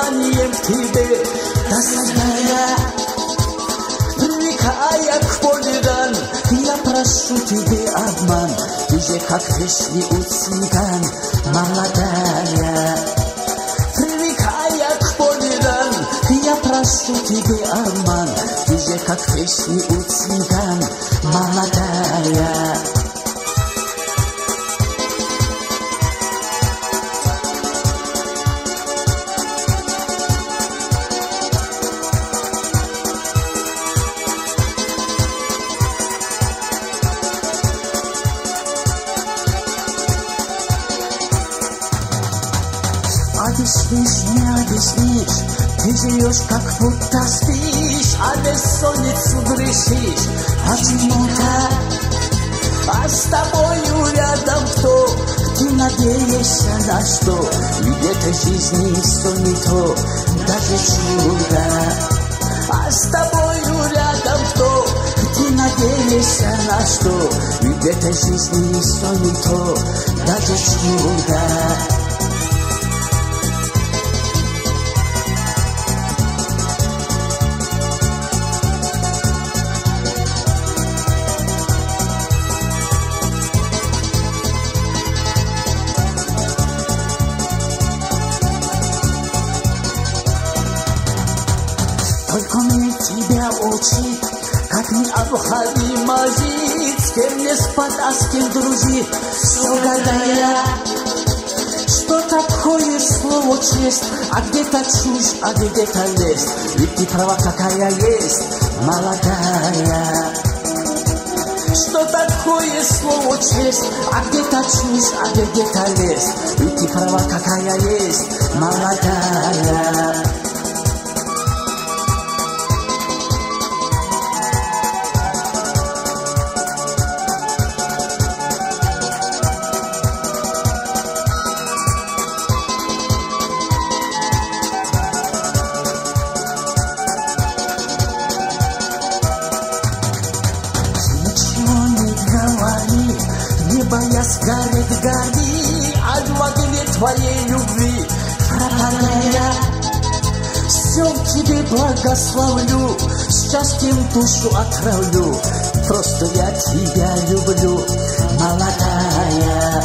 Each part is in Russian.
желанием к тебе. Дорогая, привыкая к полиган, я прошу тебе обман. Ты же как вишни у цыган, молодая. Привыкая к полиган, я прошу тебе обман. Ты же как вишни у цыган, молодая. Объяснишь, не объяснишь, ты живешь как будто спишь, а бессонницу грешишь. Почему-то, а с тобою рядом кто? Ты надеешься на что? Ведь этой жизни все не то, даже чудо. А с тобою рядом кто? Ты надеешься на что? Ведь этой жизни все не то, даже чудо. Только мне тебя учить, как необходимо жить, с кем не спать, а с кем дружить. Строгая, что такое слово честь, а где-то чушь, а где-то лесть. Ведь ты права какая есть, молодая. Что такое слово честь, а где-то чушь, а где-то лесть. Ведь ты права какая есть, молодая. Боясь горит, гори от огне твоей любви. Родная, все тебе благословлю, счастьем душу отравлю. Просто я тебя люблю, молодая.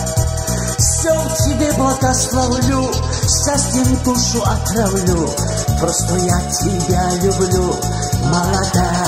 Все тебе благословлю, счастьем душу отравлю. Просто я тебя люблю, молодая.